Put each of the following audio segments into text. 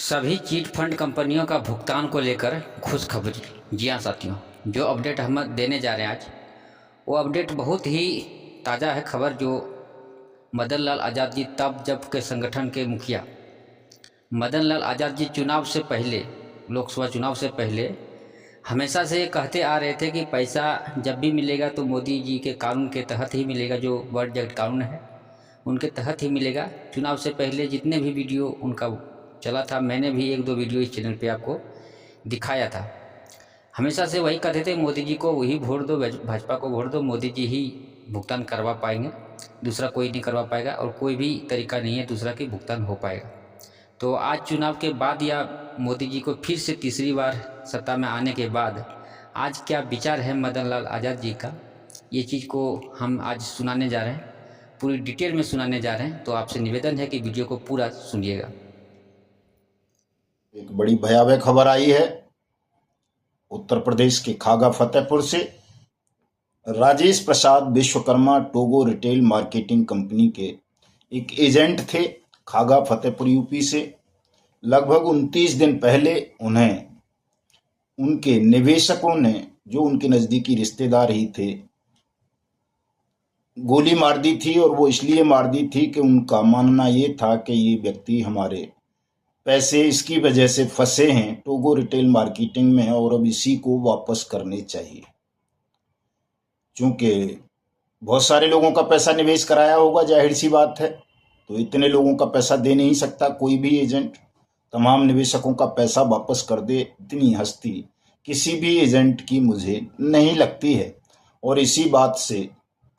सभी chit fund कंपनियों का भुगतान को लेकर खुशखबरी। जी हाँ साथियों, जो अपडेट हम देने जा रहे हैं आज, वो अपडेट बहुत ही ताज़ा है। खबर जो मदन लाल आज़ाद जी तब जब के संगठन के मुखिया मदन लाल आज़ाद जी चुनाव से पहले, लोकसभा चुनाव से पहले हमेशा से कहते आ रहे थे कि पैसा जब भी मिलेगा तो मोदी जी के कानून के तहत ही मिलेगा, जो वर्ल्ड जैक्ट कानून है उनके तहत ही मिलेगा। चुनाव से पहले जितने भी वीडियो उनका चला था, मैंने भी एक दो वीडियो इस चैनल पे आपको दिखाया था। हमेशा से वही कहते थे, मोदी जी को वही वोट दो, भाजपा को वोट दो, मोदी जी ही भुगतान करवा पाएंगे, दूसरा कोई नहीं करवा पाएगा और कोई भी तरीका नहीं है दूसरा कि भुगतान हो पाएगा। तो आज चुनाव के बाद या मोदी जी को फिर से तीसरी बार सत्ता में आने के बाद आज क्या विचार है मदन लाल आज़ाद जी का, ये चीज़ को हम आज सुनाने जा रहे हैं, पूरी डिटेल में सुनाने जा रहे हैं। तो आपसे निवेदन है कि वीडियो को पूरा सुनिएगा। एक बड़ी भयावह खबर आई है उत्तर प्रदेश के खागा फतेहपुर से। Rajesh Prasad Vishwakarma Togo retail marketing company के एक एजेंट थे खागा फतेहपुर यूपी से। लगभग 29 दिन पहले उन्हें उनके निवेशकों ने, जो उनके नजदीकी रिश्तेदार ही थे, गोली मार दी थी। और वो इसलिए मार दी थी कि उनका मानना ये था कि ये व्यक्ति हमारे पैसे इसकी वजह से फंसे हैं, टोगो रिटेल मार्केटिंग में, और अब इसी को वापस करने चाहिए। चूंकि बहुत सारे लोगों का पैसा निवेश कराया होगा, जाहिर सी बात है, तो इतने लोगों का पैसा दे नहीं सकता कोई भी एजेंट। तमाम निवेशकों का पैसा वापस कर दे, इतनी हस्ती किसी भी एजेंट की मुझे नहीं लगती है। और इसी बात से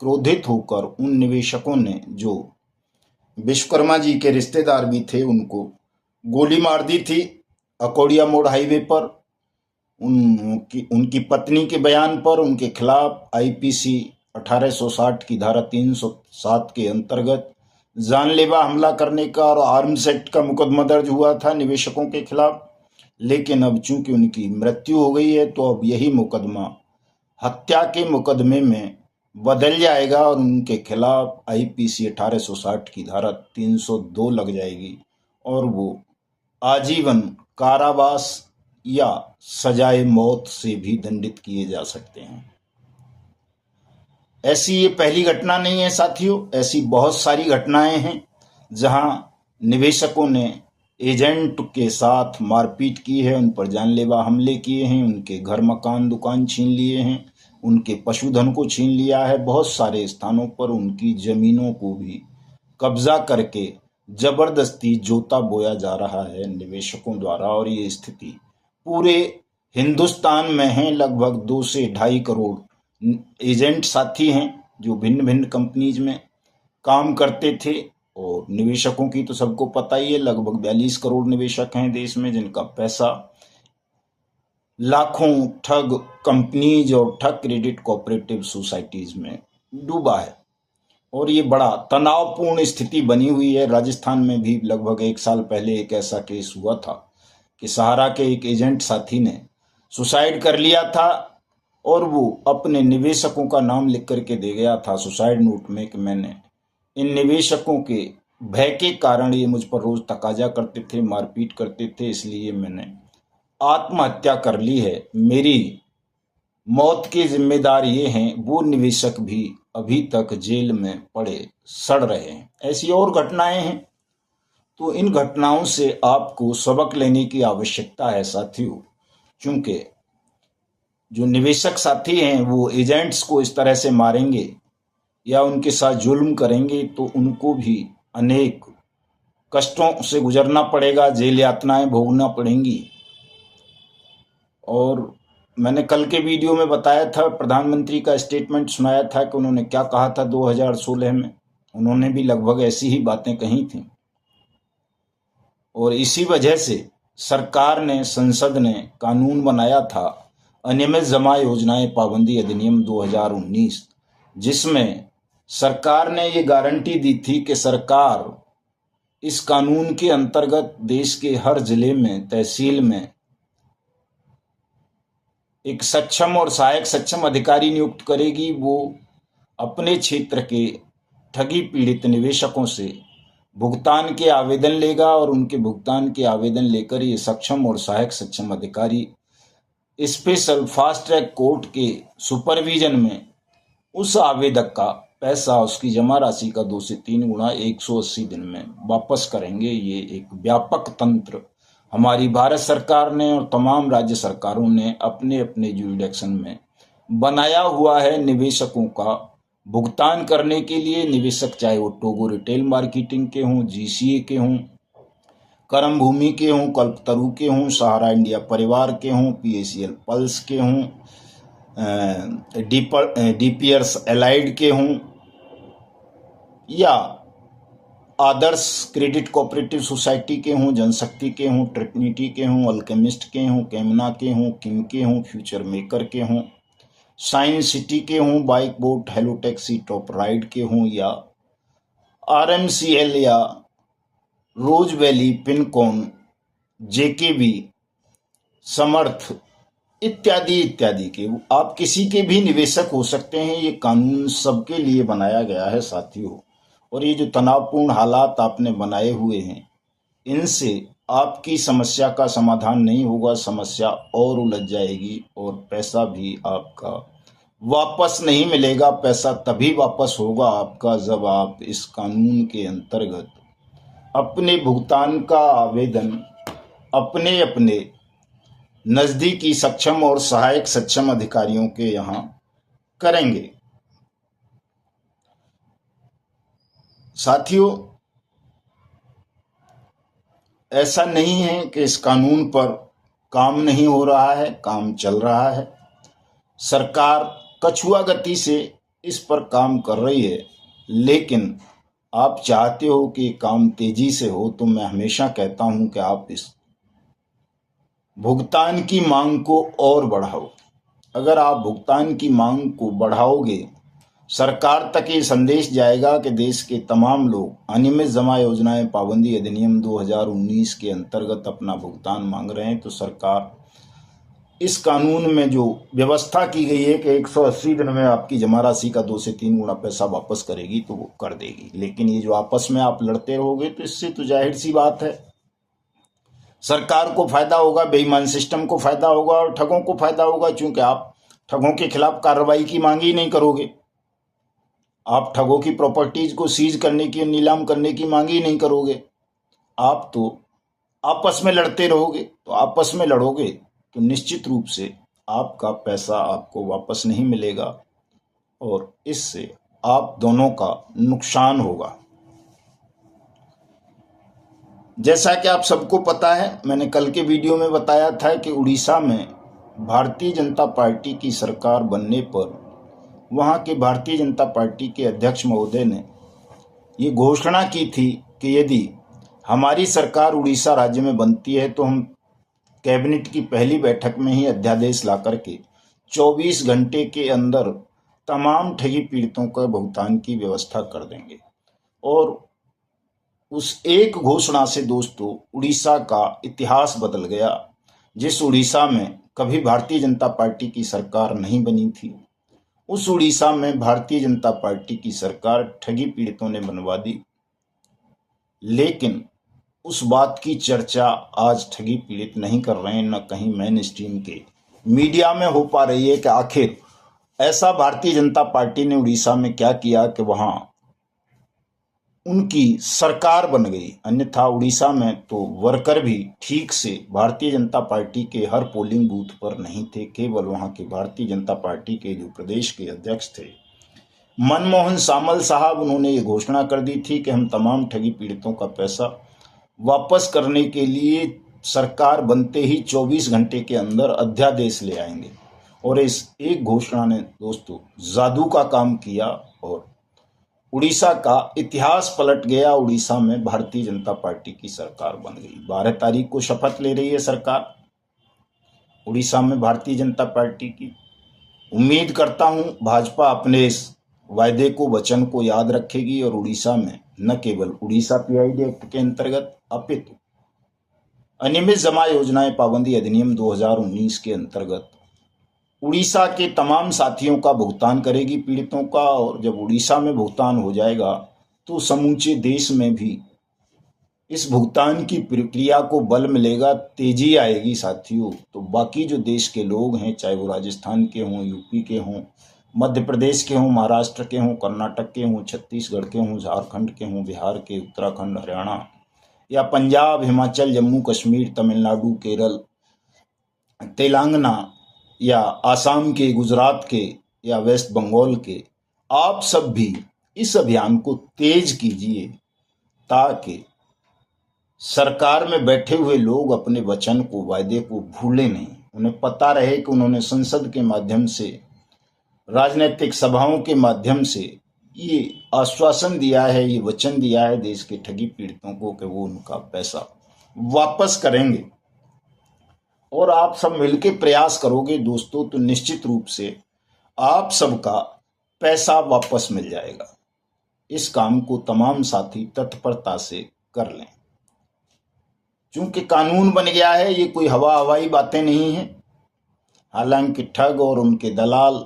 क्रोधित होकर उन निवेशकों ने, जो विश्वकर्मा जी के रिश्तेदार भी थे, उनको गोली मार दी थी अकोड़िया मोड़ हाईवे पर। उनकी पत्नी के बयान पर उनके खिलाफ आईपीसी 1860 की धारा 307 के अंतर्गत जानलेवा हमला करने का और आर्म्स एक्ट का मुकदमा दर्ज हुआ था निवेशकों के खिलाफ। लेकिन अब चूंकि उनकी मृत्यु हो गई है, तो अब यही मुकदमा हत्या के मुकदमे में बदल जाएगा और उनके खिलाफ आईपीसी 1860 की धारा 302 लग जाएगी और वो आजीवन कारावास या सजाए मौत से भी दंडित किए जा सकते हैं। ऐसी ये पहली घटना नहीं है साथियों, ऐसी बहुत सारी घटनाएं हैं जहां निवेशकों ने एजेंट के साथ मारपीट की है, उन पर जानलेवा हमले किए हैं, उनके घर मकान दुकान छीन लिए हैं, उनके पशुधन को छीन लिया है, बहुत सारे स्थानों पर उनकी जमीनों को भी कब्जा करके जबरदस्ती जोता बोया जा रहा है निवेशकों द्वारा। और ये स्थिति पूरे हिंदुस्तान में है। लगभग 2 से 2.5 करोड़ एजेंट साथी हैं जो भिन्न भिन्न कंपनीज में काम करते थे। और निवेशकों की तो सबको पता ही है, लगभग 42 करोड़ निवेशक हैं देश में, जिनका पैसा लाखों ठग कंपनीज और ठग क्रेडिट कोऑपरेटिव सोसाइटीज में डूबा है। और ये बड़ा तनावपूर्ण स्थिति बनी हुई है। राजस्थान में भी लगभग 1 साल पहले एक ऐसा केस हुआ था कि सहारा के एक एजेंट साथी ने सुसाइड कर लिया था और वो अपने निवेशकों का नाम लिख करके दे गया था सुसाइड नोट में कि मैंने इन निवेशकों के भय के कारण, ये मुझ पर रोज तकाजा करते थे, मारपीट करते थे, इसलिए मैंने आत्महत्या कर ली है। मेरी मौत के जिम्मेदार ये हैं। वो निवेशक भी अभी तक जेल में पड़े सड़ रहे हैं। ऐसी और घटनाएं हैं। तो इन घटनाओं से आपको सबक लेने की आवश्यकता है साथियों, क्योंकि जो निवेशक साथी हैं वो एजेंट्स को इस तरह से मारेंगे या उनके साथ जुल्म करेंगे तो उनको भी अनेक कष्टों से गुजरना पड़ेगा, जेल यातनाएं भोगना पड़ेंगी। और मैंने कल के वीडियो में बताया था, प्रधानमंत्री का स्टेटमेंट सुनाया था कि उन्होंने क्या कहा था 2016 में। उन्होंने भी लगभग ऐसी ही बातें कही थी और इसी वजह से सरकार ने, संसद ने कानून बनाया था अनियमित जमा योजनाएं पाबंदी अधिनियम 2019, जिसमें सरकार ने ये गारंटी दी थी कि सरकार इस कानून के अंतर्गत देश के हर जिले में, तहसील में एक सक्षम और सहायक सक्षम अधिकारी नियुक्त करेगी। वो अपने क्षेत्र के ठगी पीड़ित निवेशकों से भुगतान के आवेदन लेगा और उनके भुगतान के आवेदन लेकर ये सक्षम और सहायक सक्षम अधिकारी स्पेशल फास्ट ट्रैक कोर्ट के सुपरविजन में उस आवेदक का पैसा, उसकी जमा राशि का 2 से 3 गुना 180 दिन में वापस करेंगे। ये एक व्यापक तंत्र हमारी भारत सरकार ने और तमाम राज्य सरकारों ने अपने अपने ज्यूरिडिक्शन में बनाया हुआ है निवेशकों का भुगतान करने के लिए। निवेशक चाहे वो टोगो रिटेल मार्केटिंग के हों, जीसीए के हों, कर्म भूमि के हों, कल्पतरु के हों, सहारा इंडिया परिवार के हों, पीएसीएल पल्स के हों, डीपीएस एलाइड के हों, या आदर्श क्रेडिट कोऑपरेटिव सोसाइटी के हों, जनशक्ति के हों, ट्रिनिटी के हों, अल्केमिस्ट के हों, केमना के हों, किम के हों, फ्यूचर मेकर के हों, साइंस सिटी के हों, bike boat, hello taxi, top ride के हों, या आरएमसीएल या रोज वैली, पिनकॉन, जेकेबी, समर्थ इत्यादि इत्यादि के आप किसी के भी निवेशक हो सकते हैं। ये कानून सबके लिए बनाया गया है साथियों। और ये जो तनावपूर्ण हालात आपने बनाए हुए हैं, इनसे आपकी समस्या का समाधान नहीं होगा, समस्या और उलझ जाएगी और पैसा भी आपका वापस नहीं मिलेगा। पैसा तभी वापस होगा आपका जब आप इस कानून के अंतर्गत अपने भुगतान का आवेदन अपने अपने नजदीकी सक्षम और सहायक सक्षम अधिकारियों के यहाँ करेंगे। साथियों, ऐसा नहीं है कि इस कानून पर काम नहीं हो रहा है, काम चल रहा है। सरकार कछुआ गति से इस पर काम कर रही है, लेकिन आप चाहते हो कि काम तेजी से हो, तो मैं हमेशा कहता हूं कि आप इस भुगतान की मांग को और बढ़ाओ। अगर आप भुगतान की मांग को बढ़ाओगे, सरकार तक ये संदेश जाएगा कि देश के तमाम लोग अनियमित जमा योजनाएं पाबंदी अधिनियम 2019 के अंतर्गत अपना भुगतान मांग रहे हैं, तो सरकार इस कानून में जो व्यवस्था की गई है कि 180 दिन में आपकी जमा राशि का 2 से 3 गुना पैसा वापस करेगी, तो वो कर देगी। लेकिन ये जो आपस में आप लड़ते रहोगे, तो इससे तो जाहिर सी बात है सरकार को फायदा होगा, बेईमान सिस्टम को फायदा होगा और ठगों को फायदा होगा, क्योंकि आप ठगों के खिलाफ कार्रवाई की मांग ही नहीं करोगे। आप ठगों की प्रॉपर्टीज को सीज करने की, नीलाम करने की मांग ही नहीं करोगे। आप तो आपस में लड़ते रहोगे। तो आपस में लड़ोगे तो निश्चित रूप से आपका पैसा आपको वापस नहीं मिलेगा और इससे आप दोनों का नुकसान होगा। जैसा कि आप सबको पता है, मैंने कल के वीडियो में बताया था कि उड़ीसा में भारतीय जनता पार्टी की सरकार बनने पर वहां के भारतीय जनता पार्टी के अध्यक्ष महोदय ने ये घोषणा की थी कि यदि हमारी सरकार उड़ीसा राज्य में बनती है तो हम कैबिनेट की पहली बैठक में ही अध्यादेश ला करके 24 घंटे के अंदर तमाम ठगी पीड़ितों का भुगतान की व्यवस्था कर देंगे। और उस एक घोषणा से दोस्तों उड़ीसा का इतिहास बदल गया। जिस उड़ीसा में कभी भारतीय जनता पार्टी की सरकार नहीं बनी थी, उस उड़ीसा में भारतीय जनता पार्टी की सरकार ठगी पीड़ितों ने बनवा दी। लेकिन उस बात की चर्चा आज ठगी पीड़ित नहीं कर रहे हैं, न कहीं मेन स्ट्रीम के मीडिया में हो पा रही है कि आखिर ऐसा भारतीय जनता पार्टी ने उड़ीसा में क्या किया कि वहां उनकी सरकार बन गई। अन्यथा उड़ीसा में तो वर्कर भी ठीक से भारतीय जनता पार्टी के हर पोलिंग बूथ पर नहीं थे। केवल वहां के भारतीय जनता पार्टी के जो प्रदेश के अध्यक्ष थे मनमोहन सामल साहब, उन्होंने ये घोषणा कर दी थी कि हम तमाम ठगी पीड़ितों का पैसा वापस करने के लिए सरकार बनते ही 24 घंटे के अंदर अध्यादेश ले आएंगे। और इस एक घोषणा ने दोस्तों जादू का काम किया और उड़ीसा का इतिहास पलट गया। उड़ीसा में भारतीय जनता पार्टी की सरकार बन गई। 12 तारीख को शपथ ले रही है सरकार उड़ीसा में भारतीय जनता पार्टी की। उम्मीद करता हूं भाजपा अपने इस वायदे को, वचन को याद रखेगी और उड़ीसा में न केवल उड़ीसा पीआईडी एक्ट के अंतर्गत अपितु अनियमित जमा योजनाएं पाबंदी अधिनियम 2019 के अंतर्गत उड़ीसा के तमाम साथियों का भुगतान करेगी पीड़ितों का। और जब उड़ीसा में भुगतान हो जाएगा तो समूचे देश में भी इस भुगतान की प्रक्रिया को बल मिलेगा, तेजी आएगी साथियों, तो बाकी जो देश के लोग हैं, चाहे वो राजस्थान के हों, यूपी के हों, मध्य प्रदेश के हों, महाराष्ट्र के हों, कर्नाटक के हों, छत्तीसगढ़ के हों, झारखंड के हों, बिहार के, उत्तराखंड, हरियाणा या पंजाब, हिमाचल, जम्मू कश्मीर, तमिलनाडु, केरल, तेलंगाना या आसाम के, गुजरात के या वेस्ट बंगाल के, आप सब भी इस अभियान को तेज कीजिए ताकि सरकार में बैठे हुए लोग अपने वचन को, वायदे को भूले नहीं। उन्हें पता रहे कि उन्होंने संसद के माध्यम से, राजनीतिक सभाओं के माध्यम से ये आश्वासन दिया है, ये वचन दिया है देश के ठगी पीड़ितों को कि वो उनका पैसा वापस करेंगे। और आप सब मिलकर प्रयास करोगे दोस्तों, तो निश्चित रूप से आप सबका पैसा वापस मिल जाएगा। इस काम को तमाम साथी तत्परता से कर लें। चूंकि कानून बन गया है, ये कोई हवाई बातें नहीं है। हालांकि ठग और उनके दलाल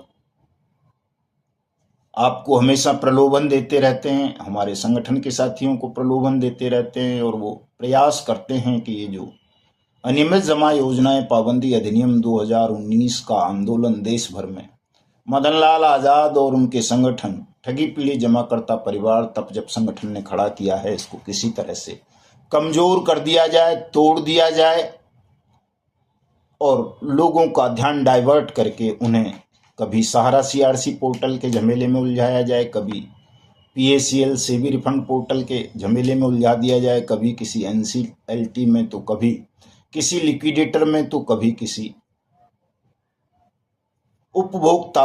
आपको हमेशा प्रलोभन देते रहते हैं, हमारे संगठन के साथियों को प्रलोभन देते रहते हैं, और वो प्रयास करते हैं कि ये जो अनियमित जमा योजनाएं पाबंदी अधिनियम 2019 का आंदोलन देश भर में मदन लाल आजाद और उनके संगठन ठगी पीड़ित जमाकर्ता परिवार, तब जब संगठन ने खड़ा किया है, इसको किसी तरह से कमजोर कर दिया जाए, तोड़ दिया जाए और लोगों का ध्यान डाइवर्ट करके उन्हें कभी सहारा सीआरसी पोर्टल के झमेले में उलझाया जाए, कभी पीएसीएल सेवी रिफंड पोर्टल के झमेले में उलझा दिया जाए, कभी किसी एनसीएलटी में, तो कभी किसी लिक्विडेटर में, तो कभी किसी उपभोक्ता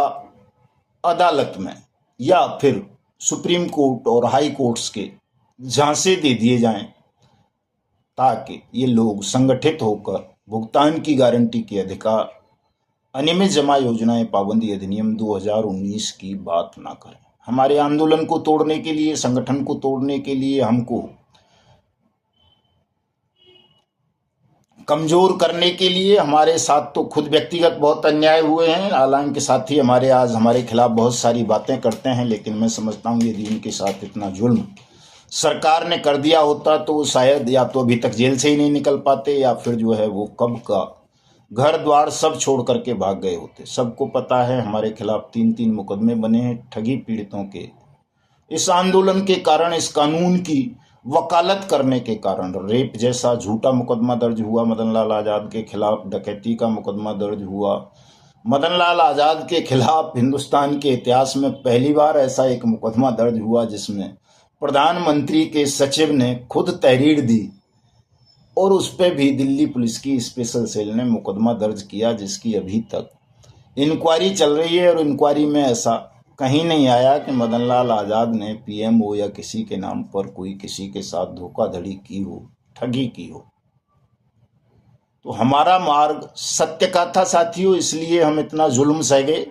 अदालत में, या फिर सुप्रीम कोर्ट और हाई कोर्ट्स के झांसे दे दिए जाएं, ताकि ये लोग संगठित होकर भुगतान की गारंटी के अधिकार, अनियमित जमा योजनाएं पाबंदी अधिनियम 2019 की बात ना करें। हमारे आंदोलन को तोड़ने के लिए, संगठन को तोड़ने के लिए, हमको कमजोर करने के लिए हमारे साथ तो खुद व्यक्तिगत बहुत अन्याय हुए हैं। हालांकि साथी हमारे आज हमारे खिलाफ बहुत सारी बातें करते हैं, लेकिन मैं समझता हूँ यदि इनके साथ इतना जुल्म सरकार ने कर दिया होता तो शायद या तो अभी तक जेल से ही नहीं निकल पाते, या फिर जो है वो कब का घर द्वार सब छोड़ करके भाग गए होते। सबको पता है हमारे खिलाफ 3-3 मुकदमे बने हैं ठगी पीड़ितों के। इस आंदोलन के कारण, इस कानून की वकालत करने के कारण रेप जैसा झूठा मुकदमा दर्ज हुआ मदन लाल आजाद के खिलाफ, डकैती का मुकदमा दर्ज हुआ मदन लाल आजाद के खिलाफ। हिंदुस्तान के इतिहास में पहली बार ऐसा एक मुकदमा दर्ज हुआ जिसमें प्रधानमंत्री के सचिव ने खुद तहरीर दी, और उस पर भी दिल्ली पुलिस की स्पेशल सेल ने मुकदमा दर्ज किया, जिसकी अभी तक इंक्वायरी चल रही है। और इंक्वायरी में ऐसा कहीं नहीं आया कि मदन लाल आजाद ने पीएमओ या किसी के नाम पर कोई किसी के साथ धोखाधड़ी की हो, ठगी की हो। तो हमारा मार्ग सत्य का था साथियों, इसलिए हम इतना जुल्म सह गए।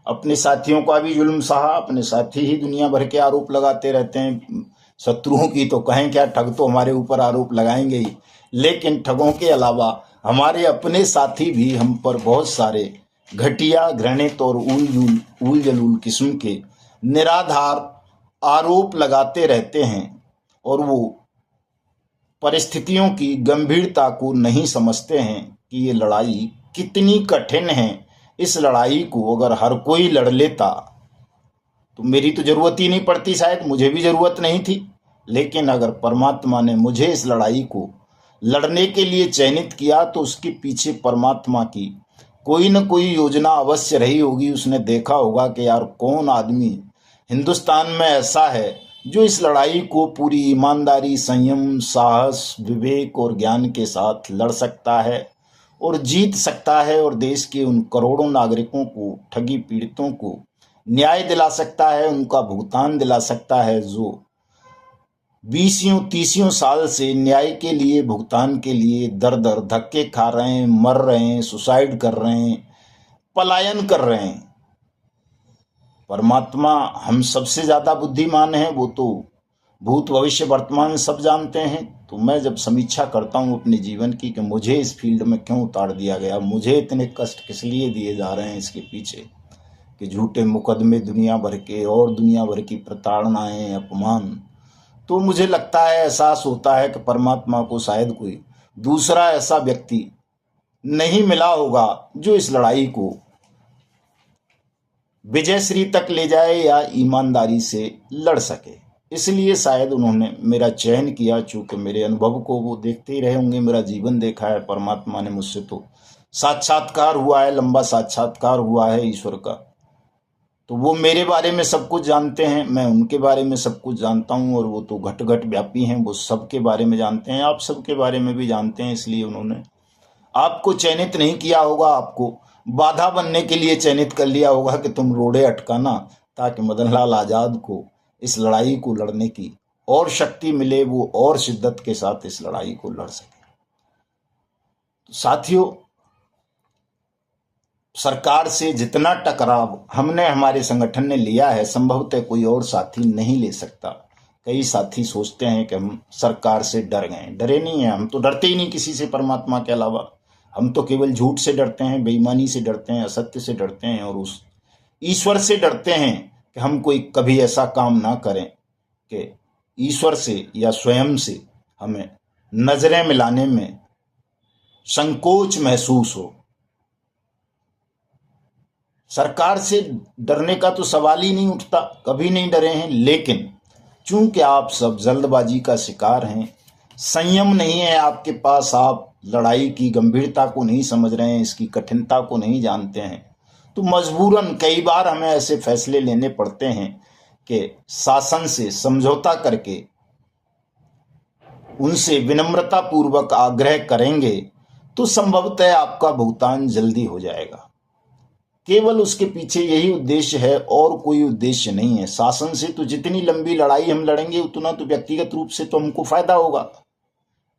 अपने साथियों का भी जुल्म सहा। अपने साथी ही दुनिया भर के आरोप लगाते रहते हैं। शत्रुओं की तो कहें क्या, ठग तो हमारे ऊपर आरोप लगाएंगे ही, लेकिन ठगों के अलावा हमारे अपने साथी भी हम पर बहुत सारे घटिया, घृणित और ऊल जलूल किस्म के निराधार आरोप लगाते रहते हैं, और वो परिस्थितियों की गंभीरता को नहीं समझते हैं कि ये लड़ाई कितनी कठिन है। इस लड़ाई को अगर हर कोई लड़ लेता तो मेरी तो जरूरत ही नहीं पड़ती, शायद मुझे भी जरूरत नहीं थी। लेकिन अगर परमात्मा ने मुझे इस लड़ाई को लड़ने के लिए चयनित किया तो उसके पीछे परमात्मा की कोई न कोई योजना अवश्य रही होगी। उसने देखा होगा कि यार कौन आदमी हिंदुस्तान में ऐसा है जो इस लड़ाई को पूरी ईमानदारी, संयम, साहस, विवेक और ज्ञान के साथ लड़ सकता है और जीत सकता है, और देश के उन करोड़ों नागरिकों को, ठगी पीड़ितों को न्याय दिला सकता है, उनका भुगतान दिला सकता है, जो 20-30 साल से न्याय के लिए, भुगतान के लिए दर दर धक्के खा रहे हैं, मर रहे हैं, सुसाइड कर रहे हैं, पलायन कर रहे हैं। परमात्मा हम सबसे ज्यादा बुद्धिमान है, वो तो भूत भविष्य वर्तमान सब जानते हैं। तो मैं जब समीक्षा करता हूँ अपने जीवन की कि मुझे इस फील्ड में क्यों उतार दिया गया, मुझे इतने कष्ट किस लिए दिए जा रहे हैं, इसके पीछे कि झूठे मुकदमे दुनिया भर के और दुनिया भर की प्रताड़नाएं, अपमान, तो मुझे लगता है, एहसास होता है कि परमात्मा को शायद कोई दूसरा ऐसा व्यक्ति नहीं मिला होगा जो इस लड़ाई को विजयश्री तक ले जाए या ईमानदारी से लड़ सके। इसलिए शायद उन्होंने मेरा चयन किया, चूंकि मेरे अनुभव को वो देखते ही रहे होंगे, मेरा जीवन देखा है। परमात्मा ने मुझसे तो साक्षात्कार हुआ है, लंबा साक्षात्कार हुआ है ईश्वर का, तो वो मेरे बारे में सब कुछ जानते हैं, मैं उनके बारे में सब कुछ जानता हूँ, और वो तो घट घट व्यापी हैं, वो सबके बारे में जानते हैं, आप सबके बारे में भी जानते हैं। इसलिए उन्होंने आपको चयनित नहीं किया होगा, आपको बाधा बनने के लिए चयनित कर लिया होगा कि तुम रोड़े अटकाना, ताकि मदन लाल आजाद को इस लड़ाई को लड़ने की और शक्ति मिले, वो और शिद्दत के साथ इस लड़ाई को लड़ सके। तो साथियों, सरकार से जितना टकराव हमने, हमारे संगठन ने लिया है, संभवतः कोई और साथी नहीं ले सकता। कई साथी सोचते हैं कि हम सरकार से डर गए, डरे नहीं हैं, हम तो डरते ही नहीं किसी से परमात्मा के अलावा। हम तो केवल झूठ से डरते हैं, बेईमानी से डरते हैं, असत्य से डरते हैं, और उस ईश्वर से डरते हैं कि हम कोई कभी ऐसा काम ना करें कि ईश्वर से या स्वयं से हमें नजरें मिलाने में संकोच महसूस हो। सरकार से डरने का तो सवाल ही नहीं उठता, कभी नहीं डरे हैं। लेकिन चूंकि आप सब जल्दबाजी का शिकार हैं, संयम नहीं है आपके पास, आप लड़ाई की गंभीरता को नहीं समझ रहे हैं, इसकी कठिनता को नहीं जानते हैं, तो मजबूरन कई बार हमें ऐसे फैसले लेने पड़ते हैं कि शासन से समझौता करके उनसे विनम्रता पूर्वक आग्रह करेंगे तो संभवतः आपका भुगतान जल्दी हो जाएगा। केवल उसके पीछे यही उद्देश्य है, और कोई उद्देश्य नहीं है। शासन से तो जितनी लंबी लड़ाई हम लड़ेंगे उतना तो व्यक्तिगत रूप से तो हमको फायदा होगा,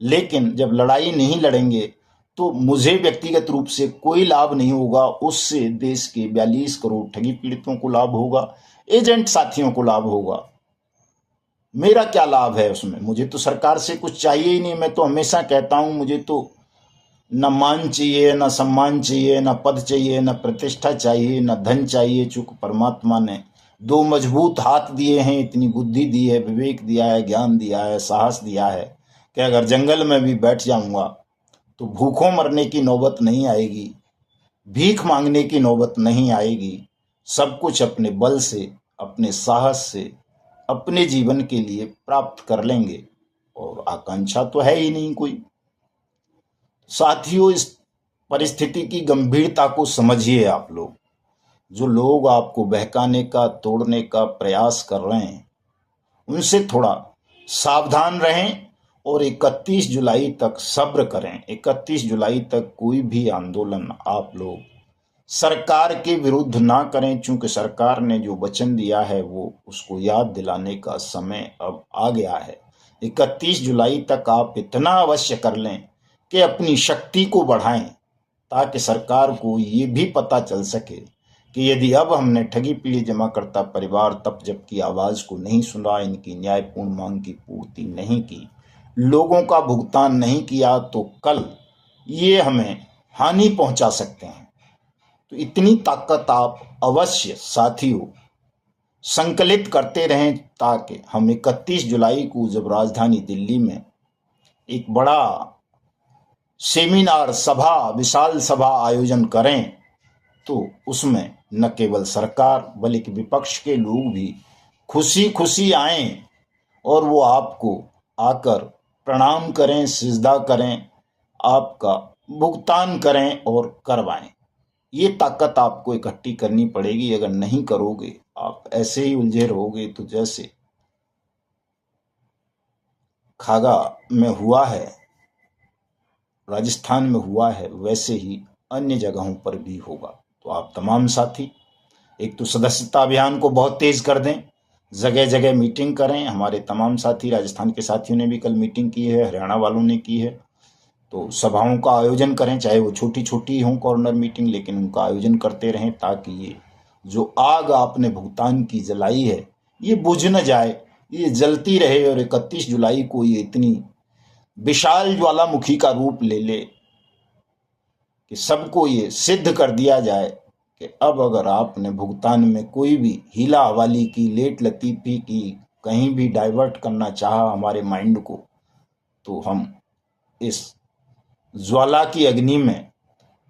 लेकिन जब लड़ाई नहीं लड़ेंगे तो मुझे व्यक्तिगत रूप से कोई लाभ नहीं होगा। उससे देश के 42 करोड़ ठगी पीड़ितों को लाभ होगा, एजेंट साथियों को लाभ होगा। मेरा क्या लाभ है उसमें? मुझे तो सरकार से कुछ चाहिए ही नहीं। मैं तो हमेशा कहता हूं, मुझे तो न मान चाहिए, न सम्मान चाहिए, न पद चाहिए, न प्रतिष्ठा चाहिए, न धन चाहिए। चूंकि परमात्मा ने 2 मजबूत हाथ दिए हैं, इतनी बुद्धि दी है, विवेक दिया है, ज्ञान दिया है, साहस दिया है कि अगर जंगल में भी बैठ जाऊंगा तो भूखों मरने की नौबत नहीं आएगी, भीख मांगने की नौबत नहीं आएगी। सब कुछ अपने बल से, अपने साहस से, अपने जीवन के लिए प्राप्त कर लेंगे, और आकांक्षा तो है ही नहीं कोई। साथियों, इस परिस्थिति की गंभीरता को समझिए। आप लोग, जो लोग आपको बहकाने का, तोड़ने का प्रयास कर रहे हैं, उनसे थोड़ा सावधान रहें और 31 जुलाई तक सब्र करें। 31 जुलाई तक कोई भी आंदोलन आप लोग सरकार के विरुद्ध ना करें, चूंकि सरकार ने जो वचन दिया है वो उसको याद दिलाने का समय अब आ गया है। 31 जुलाई तक आप इतना अवश्य कर लें कि अपनी शक्ति को बढ़ाएं, ताकि सरकार को ये भी पता चल सके कि यदि अब हमने ठगी पीड़ित जमाकर्ता परिवार तप जप की आवाज को नहीं सुना, इनकी न्यायपूर्ण मांग की पूर्ति नहीं की, लोगों का भुगतान नहीं किया, तो कल ये हमें हानि पहुंचा सकते हैं। तो इतनी ताकत आप अवश्य साथियों संकलित करते रहें, ताकि हम 31 जुलाई को जब राजधानी दिल्ली में एक बड़ा सेमिनार सभा, विशाल सभा आयोजन करें, तो उसमें न केवल सरकार बल्कि विपक्ष के लोग भी खुशी खुशी आएं, और वो आपको आकर प्रणाम करें, सिजदा करें, आपका भुगतान करें और करवाएं। ये ताकत आपको इकट्ठी करनी पड़ेगी। अगर नहीं करोगे, आप ऐसे ही उलझे रहोगे। तो जैसे खागा में हुआ है, राजस्थान में हुआ है, वैसे ही अन्य जगहों पर भी होगा। तो आप तमाम साथी एक तो सदस्यता अभियान को बहुत तेज कर दें, जगह जगह मीटिंग करें। हमारे तमाम साथी, राजस्थान के साथियों ने भी कल मीटिंग की है, हरियाणा वालों ने की है। तो सभाओं का आयोजन करें, चाहे वो छोटी छोटी हों कॉर्नर मीटिंग, लेकिन उनका आयोजन करते रहें, ताकि ये जो आग आपने भुगतान की जलाई है ये बुझ न जाए, ये जलती रहे, और 31 जुलाई को ये इतनी विशाल ज्वालामुखी का रूप ले ले कि सबको ये सिद्ध कर दिया जाए कि अब अगर आपने भुगतान में कोई भी हीला हवाली की, लेट लतीफ़ी की, कहीं भी डाइवर्ट करना चाहा हमारे माइंड को, तो हम इस ज्वाला की अग्नि में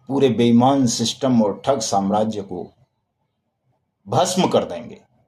पूरे बेईमान सिस्टम और ठग साम्राज्य को भस्म कर देंगे।